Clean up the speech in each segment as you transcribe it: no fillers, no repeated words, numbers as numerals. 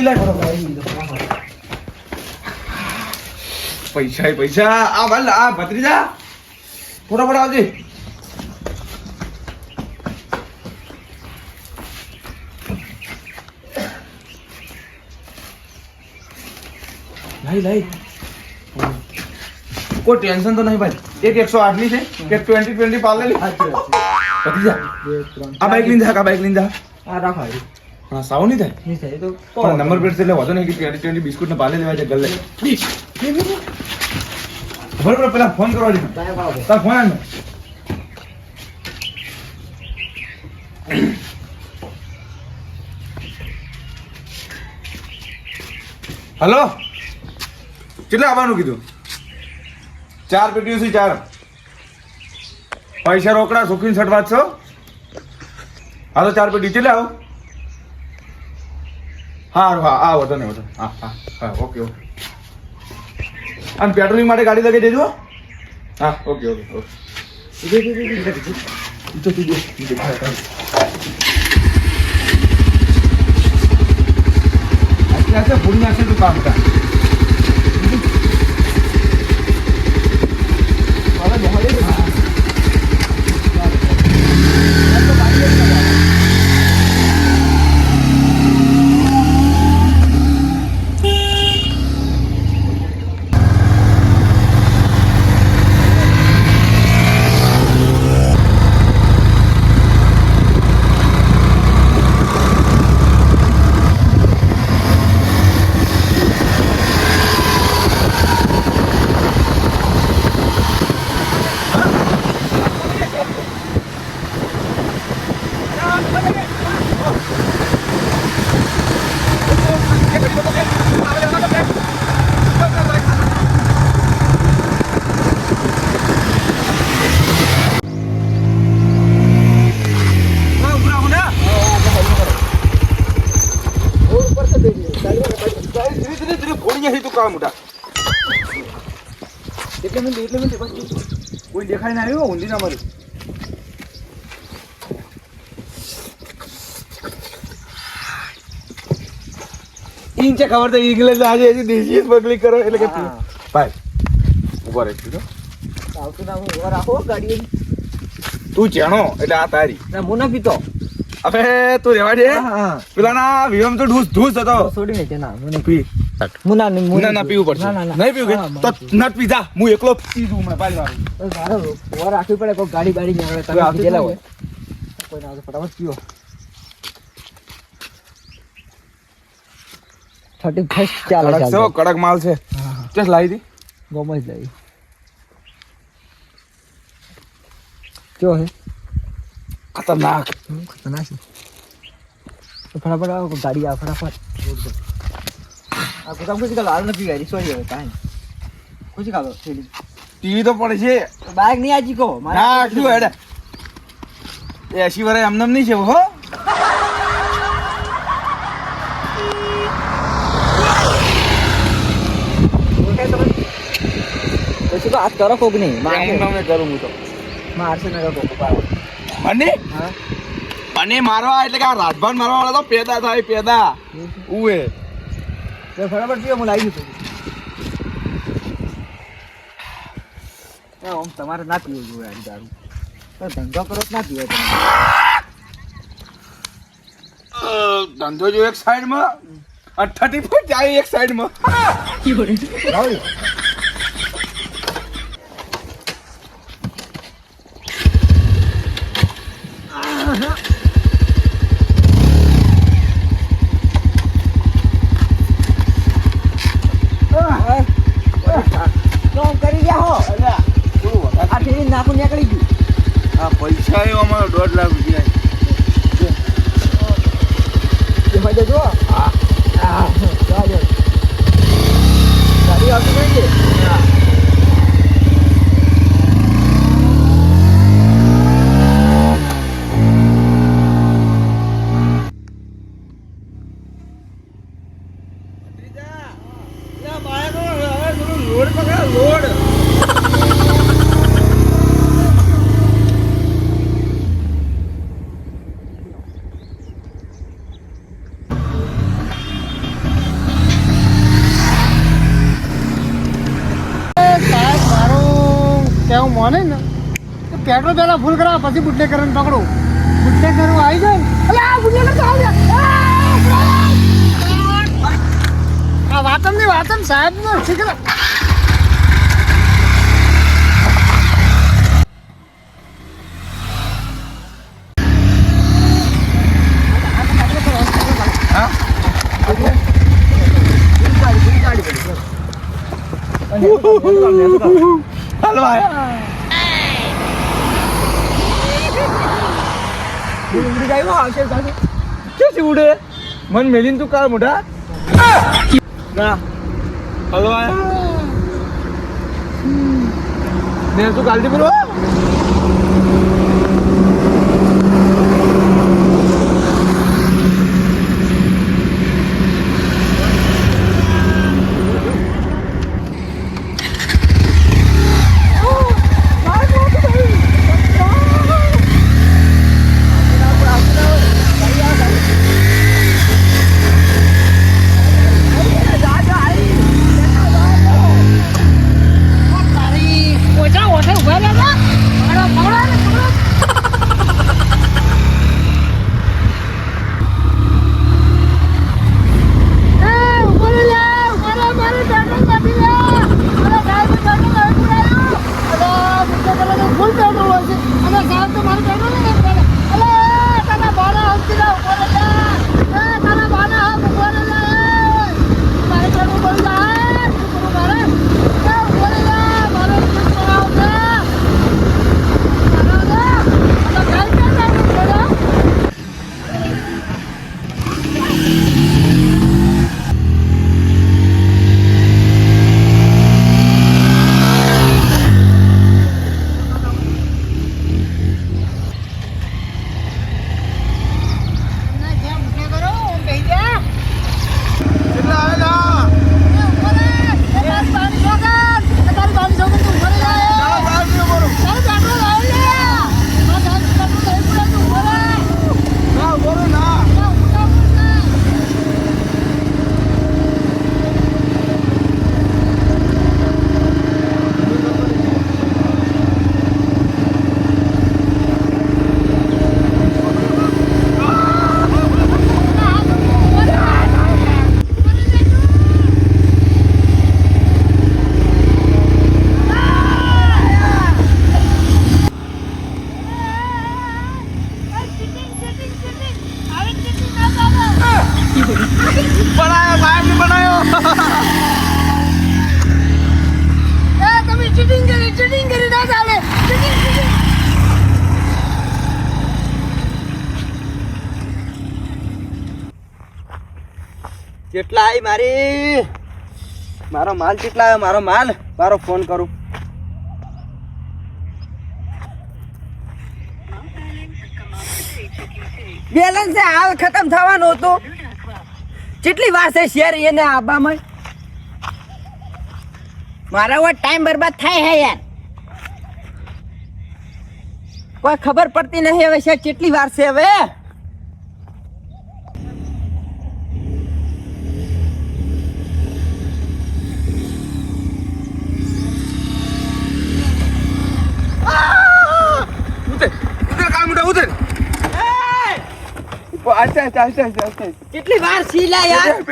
લે પૈસા આ ભાઈ આ ભત્રીજા ફોટો આવજે લાઈ કોઈ ટેન્શન તો નહીં ભાઈ એક 108 ની છે કે 20 પાર્લેલી ભત્રીજા આ બાઈક લઈને જા આ રાખ હા સાવ નહીં થાય તો પણ નંબર પ્લેટ એટલે વધુ નહીં કે 20 બિસ્કુટ ને પાલે લેવા છે ગલ્લે બરોબર પેલા ફોન કરવા દે તાર ફોન આન હેલો કેટલા આવવાનું કીધું 4 પેટીઓ છે 4 પૈસા રોકડા સુખીન છટવા છો હા તો 4 પેટી કેટલે આવો હા વધો ને વધો હા ઓકે અને પેટ્રોલિંગ માટે ગાડી લગાવી દેજો હા ઓકે ભૂલ નાખશે તું કામ કા કોઈ દેખાય ના આવ્યો ઊંધી ના મારું ઇંચે ખબર તો ઇંગ્લિશ આજે દેશી પબ્લિક કરો એટલે કે ભાઈ ઉભા રહી તું આવતું ના ઉભા રાખો ગાડી તું ચેણો એટલે આ તારી ના મુના પીતો અબે તું રેવા દે પેલા ના વિવમ તો ઢૂસ હતો છોડી ને ના મુને પી મુના ના પીવું પડશે નહીં પીવું તો નટ પીધા હું એકલો પીધું હમણાં પાલી મારું મારો ઓર રાખવી પડે કોઈ ગાડી બાડી ને આવે તમે પીધેલા હોય કોઈ ના ફટાફટ પીઓ 31 ચાલે કડક માલ છે કેસ લાવી દી ગોમજ લાવી જો હે ખતરનાક છે ફટાફટ આવો ગાડી આ ફટાફટ આ કોતા કુછ કાલ હાલ નથી ગાડી સોરી હવે કાઈ કુછ કાલ ટીવી તો પડે છે બાઈક નહીં આજી કો ના શું હેડે 80 વર્ષ એમનેમ નહીં છે હો પછી તો આજ કરો કોક નહીં મેં કરું હું તો મારશે ને કોક પાડો મને મને મારવા એટલે કે આ રાજભાન મારવા વાળા તો પેદા થાય પેદા ઉએ તો ફટાફટ પીઓ હું લાવી દઉં ઓમ તમારે ના પીવું જોઈએ આ દારૂ તો ધંધો કરો ના પીવો તમે ધંધો જો એક સાઈડમાં 30 ફૂટ જાય એક સાઈડમાં નાખું નીકળી ગયું આ પૈસા એવો અમારો 1.5 લાખ રૂપિયા જો હા ગાડી આવતી નહીં છે આવું મોને ને તો પેટ્રોલ પહેલા ફૂલ કરાવ પછી બુટલે કરીને પકડો બુટલે કરવું આવી જાય ને અલે આ બુટલે તો આ વાતમ સાહેબ નો શીખર હાલો ઉડે મન મેલીન તું કાળ મોઢા ના હાલો ને તું કાલથી બોલો કેટલા આવી મારી મારો માલ કેટલા આવ્યો મારો માલ મારો ફોન કરું બેલેન્સ હાલ ખતમ થવાનો હતો કેટલી વાર છે શેર એને આબામાં મારા વાત ટાઈમ બરબાદ થાય હે યાર કોઈ ખબર પડતી નહીં હવે શેર કેટલી વાર છે હવે કેટલી વાર સીલા યાર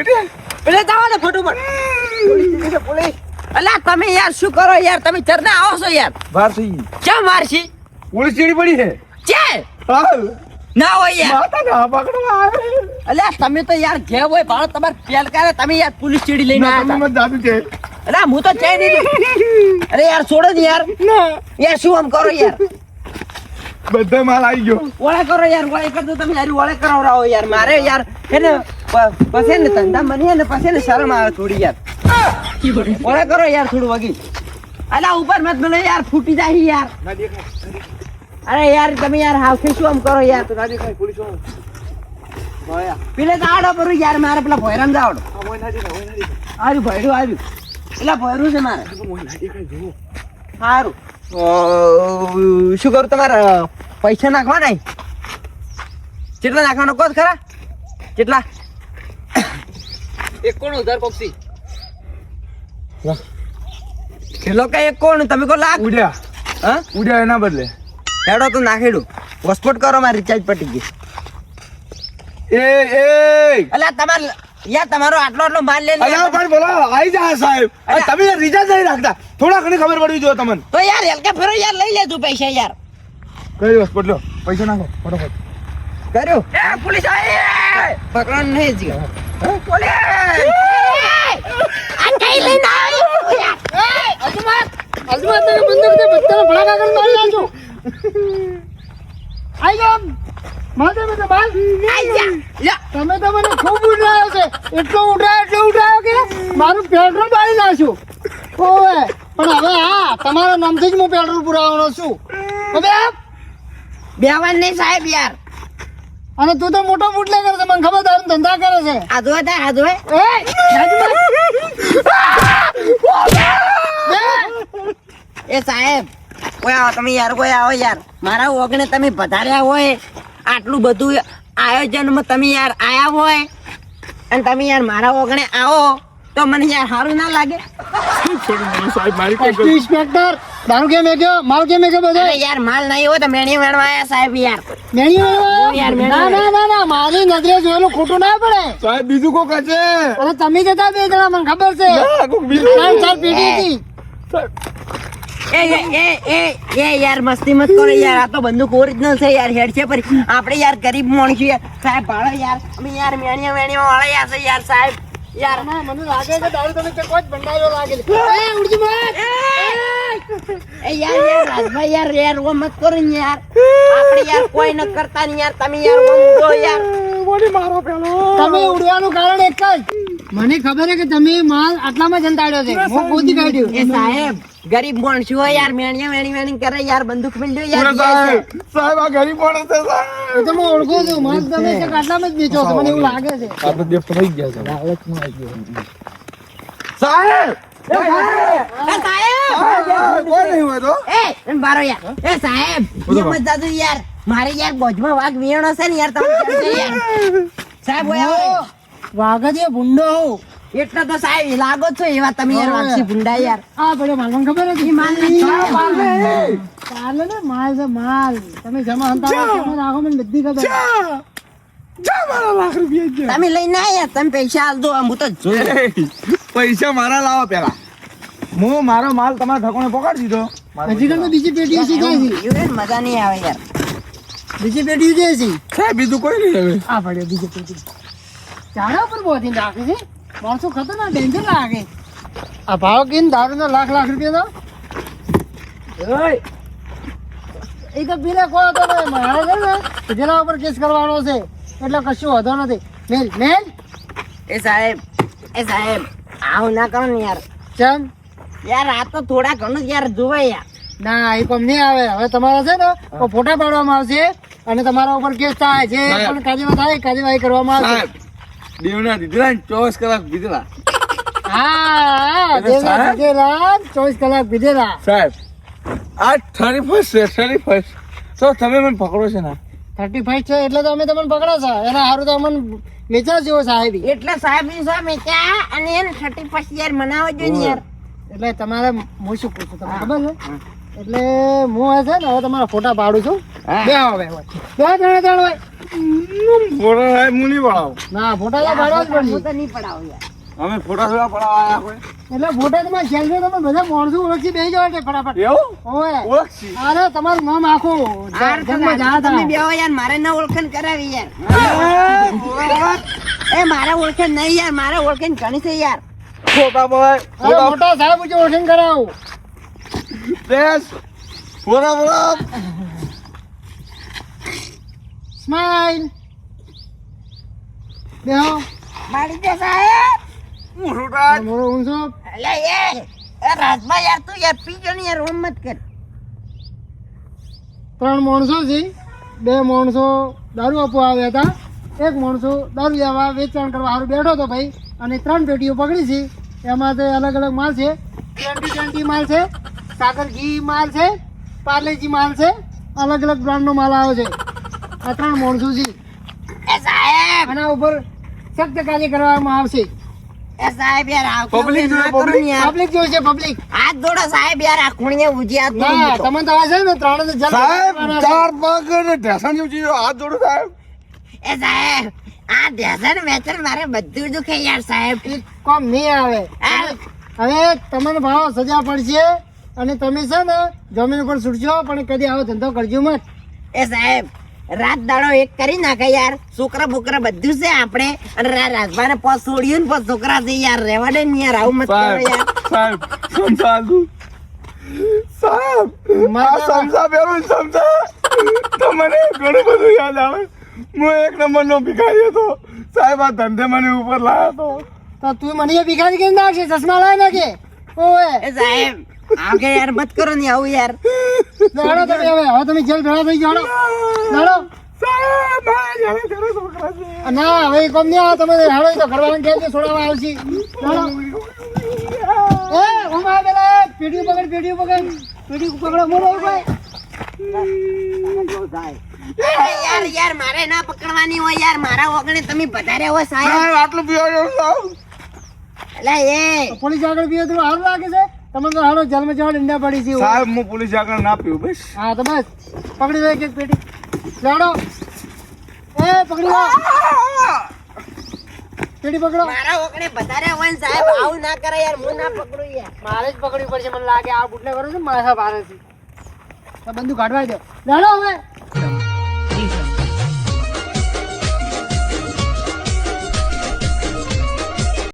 પેલે જાવ ને ફટોફટ પોલીસ અલા તમે યાર શું કરો યાર તમે ચરના આવો છો યાર વાર થઈ કેમ મારશી પોલીસ ચીડી પડી છે છે હાલ ના હોય યાર માતા ના પકડવા આવે અલા તમે તો યાર જે હોય ભાળ તમાર પેલ કરે તમે યાર પોલીસ ચીડી લઈને ના આવ્યા તમે મત દાદુ છે અલા હું તો ચઈ નહીં અરે યાર છોડો ને યાર ના યાર શું આમ કરો યાર બધા માલ આવી ગયો ઓળે કરો યાર ઓળે કરતો તમે યાર ઓળે કરાવરાવો યાર મારે યાર હે ને પછી ને ધંધા બની ને પછી ને શરમ આવે થોડી યાર ઓળે કરો યાર થોડું વગી અલા ઉપર મત મને યાર ફૂટી જાય યાર ના દેખાય અરે યાર તમે યાર હાવ શું આમ કરો યાર તો ના દેખાય પોલીસ વાળો પેલે તો આડો પર યાર મારે પેલા ભોયરામ જાવડો આ મોય ના દેખાય આવ્યું ભોયરું આવ્યું પેલા ભોયરું છે મારે મોય ના દેખાય જો સારું શું કરું તમારે પૈસા નાખવાના કેટલા નાખવાનો કોત ખરા કેટલા 91,000 પક્ષી કેટલો કઈ 91 તમે કો લાખ ઉડ્યા હા ઉડ્યા એના બદલે હેડો તો નાખેડું હોસ્પોટ કરો મારે રિચાર્જ પટી ગઈ એ અલા તમાર યાર તમારો આટલો માલ લઈને અલ્યા પણ બોલો આઈ જા સાહેબ તમે રિચાર્જ નહીં રાખતા થોડા ઘણી ખબર પડવી જોઈએ તમને તો યાર હલકા ફેરો યાર લઈ લે તું પૈસા યાર કઈ હોસ્પિટલ લો પૈસા નાખો ફટાફટ કર્યું એ પોલીસ આવી પકડવાનું નહીં જ પોલીસ આ કઈ લઈને આવ્યો અજમત તને બંદૂક દે બચ્ચાને ભડાકા કરી મારી નાખજો આઈ ગયો માથે માથે બાલ તમે તો મને ખૂબ ઉડાયો છે એટલો ઉડાયો કે મારું પેટ્રોલ બાળી નાખ્યું ઓય પણ હવે હા તમારા નામથી જ હું પેટ્રોલ પુરાવવાનો છું હવે બેવાન નહીં સાહેબ યાર અને તું તો મોટો બુટલે કરે છે મને ખબર તારું ધંધા કરે છે આ જોવે તા આ જોવે એ સાહેબ કોઈ આવો તમે યાર કોઈ આવો યાર મારા ઓગણે તમે વધાર્યા હોય આટલું બધું આયોજનમાં તમે યાર આયા હોય અને તમે યાર મારા ઓગણે આવો તો મને યાર સારું ના લાગે સાહેબ મારી ઇન્સ્પેક્ટર દારૂ કેમ મેગ્યો માલ કેમ મેગ્યો બધો અરે યાર માલ નહીં હોય તો મેણી વેણવા આયા સાહેબ યાર મેણી યાર, મેણી ના મારી નજરે જોયેલું ખોટું ના પડે સાહેબ બીજું કોક છે અરે તમે જતા બે જણા મને ખબર છે ના, કોક બીજું ત્રણ ચાર પેઢી હતી એ યાર મસ્તી મત કરો યાર આ તો બંદૂક ઓરિજિનલ છે યાર હેડ છે પર આપણે યાર ગરીબ માણસ યાર સાહેબ ભાડો યાર અમે યાર મેણીયા વાળા યાર છે યાર સાહેબ યાર ના મને લાગે છે દારૂ તમે તે કોઈ જ ભંડારો લાગે છે એ ઉડજી મત એ યાર રાજભાઈ યાર ઓ મત કરો ને યાર આપણે યાર કોઈ ન કરતા ને યાર તમે યાર ઉડો યાર બોલી મારો પેલો તમે ઉડવાનું કારણ એક જ મને ખબર છે કે તમે માલ આટલામાં જંતાડ્યો છે હું ગોતી કાઢ્યું એ સાહેબ ગરીબ માણસ હોય યાર મેણીયા વેણી કરે યાર બંદૂક મિલ્યો યાર સાહેબ આ ગરીબ માણસ છે સાહેબ એ તો હું ઓળખું છું માલ તમે છે આટલામાં જ વેચો છો મને એવું લાગે છે આપણે દેવ થઈ ગયા છે સાહેબ એ સાહેબ કોઈ નહીં હોય તો એ બારો યાર એ સાહેબ એ મત જાજો યાર મારે યાર બોજમાં વાઘ વિયાણો છે ને યાર તમે યાર સાહેબ ઓય આવો વાઘે ભૂંડો હોઉં એટલા તો સાહેબ લાગો છો એવા તમે યાર વાક્ષી ભૂંડા યાર આ પડ્યો માલ મને ખબર હતી માલ ને ચાલે ને માલ છે માલ તમે જમા હંતા રાખો મને બધી ખબર જા મારા લાખ રૂપિયા છે તમે લઈને આયા તમે પૈસા આલ દો હું તો જોઈ પૈસા મારા લાવો પેલા હું મારો માલ તમારા ઠકોણે પકડી દીધો હજી તો બીજી પેટીઓ છે જાય છે યુરેન મજા નહીં આવે યાર બીજી પેટીઓ જાય છે સાહેબ બીજું કોઈ નહીં હવે આ પડ્યો બીજી પેટી ચાણા ઉપર બોધી રાખે છે માણસો ખતરનાક ડેન્જર લાગે આ ભાવ કીને દારૂનો લાખ રૂપિયા તો એ તો પીલે કહો તો મારે છે ને જેના ઉપર કેસ કરવાનો છે એટલે કશું વધો નથી મેલ એ સાહેબ આવું ના કરો ને યાર ચમ યાર આ તો થોડા ઘણું યાર જોવે યાર ના એ કોમ નહીં આવે હવે તમારા છે ને તો ફોટા પાડવામાં આવશે અને તમારા ઉપર કેસ થાય છે પણ કાર્યવાહી કરવામાં આવશે દેવના દીધેલા 24 કલાક દીધેલા હા દેવના દીધેલા 24 કલાક પીધેલા સાહેબ આ 31st છે 31st તો તમે મને પકડો છે ને 35 છે એટલે તો અમે તમને પકડ્યા છે એના હારું તો અમને મેચા જેવો સાહેબી એટલે સાહેબ ની સાહેબ ક્યાં અને એને 31 યાર મનાવવા જોઈએ ને યાર એટલે તમારે હું શું પૂછું તમને ખબર છે એટલે હું આ છે ને હવે તમારા ફોટા પાડું છું બે હવે ત્રણ ફોટો સાહેબ હું નહીં પડાવું ના ફોટા તો પાડવા જ હું પડશે તો નહીં પડાવું યાર અમે ફોટા થોડા પડાવવા આવ્યા એટલે ફોટા તમારે સેલ્ફી તમે બધા માણસો ઓળખી બેસી જાવ એટલે ફટાફટ એવું ઓય ઓળખી અરે તમારું નામ આખું જન્મ જાણ તમે બેહો યાર મારે ના ઓળખાણ કરાવી યાર એ મારે ઓળખાણ નહીં યાર મારે ઓળખાણ ઘણી છે યાર ફોટા બોય મોટા સાહેબ પૂછો ઓળખીને કરાવું દેશ ફોટા બોલા સ્માઈલ બેહો મારી દે સાહેબ મોટા મોરો ઊંચો અલે એ રાજભાઈ યાર તું યાર પીજો ને યાર ઓમ મત કર ત્રણ માણસો છે બે માણસો દારૂ આપવા આવ્યા હતા એક માણસો દારૂ લેવા વેચાણ કરવા સારું બેઠો હતો ભાઈ અને ત્રણ પેટીઓ પકડી છે એમાં તો અલગ અલગ માલ છે 20 માલ છે સાકર ઘી માલ છે પાર્લેજી માલ છે અલગ અલગ બ્રાન્ડનો માલ આવ્યો છે આ ત્રણ માણસો છે એ સાહેબ આના ઉપર સખ્ત કાર્ય કરવામાં આવશે એ સાહેબ યાર આવ Public કેવું ના જોડે કરો ને યાર. પબ્લિક જોઈ છે પબ્લિક હાથ જોડો સાહેબ યાર આ ખૂણીએ ઊંચી હાથ ના જોડો. તમે તો આ છે ને ત્રણ જ જલ સાહેબ 4 પગ ને ઢેસણ જેવું ચીજો હાથ જોડો સાહેબ. એ સાહેબ આ ઢેસણ વેચણ મારે બધું દુખે યાર સાહેબ. કોમ નહીં આવે આ હવે તમને ભાવ સજા પડશે અને તમે છે ને જમીન ઉપર છૂટજો પણ કદી આવો ધંધો કરજો મત. એ સાહેબ રાત દાડો એક કરી નાખે યાર છોકરા બોકરા બધું છે આપણે અને રાજભાને પોસ છોડ્યું ને પોસ છોકરા છે યાર રહેવા દે ને યાર આવું મત કરો સાહેબ યાર. સાહેબ સમજાવજો સાહેબ આ સમજા બેરો સમજા તમને ઘણું બધું યાદ આવે. હું 1 નંબરનો ભિખારી હતો સાહેબ. આ ધંધે મને ઉપર લાવ્યો હતો. તો તું મને એ ભિખારી કરી નાખશે ચશ્મા લાવી નાખે ઓએ એ સાહેબ આગે યાર મત કરો ને આવું યાર. લડો તમે હવે તમે જેલ ભેળા થઈ જાઓ લડો. સાહેબ મારા ઘરે ઘરે છોકરા છે. ના હવે એ કોમ નહીં આવે તમે હાડો તો ઘરવાળાને કહેજો છોડાવવા આવશે લડો. એ ઉમા પેલા પેઢી પકડ પકડો મોરો ભાઈ. યાર યાર મારે ના પકડવાની હોય યાર મારા ઓગણે તમે વધારે હોય સાહેબ. સાહેબ આટલું પીવા સાહેબ. એટલે એ પોલીસ આગળ પીએ તો સારું લાગે છે તમે તો હાડો જેલમાં જવા ઈંડા પડી છે સાહેબ હું પોલીસ આગળ ના પીવું બસ. હા તો બસ પકડી લો એક પેટી લડો. એ પકડી લો પેટી પકડો. મારા ઓગણે વધારે હોય ને સાહેબ આવું ના કરે યાર હું ના પકડું યાર. મારે જ પકડવી પડશે મને લાગે આ બુટને કરું છું મારા ભારે છે બંદૂક કાઢવા દો લડો હવે.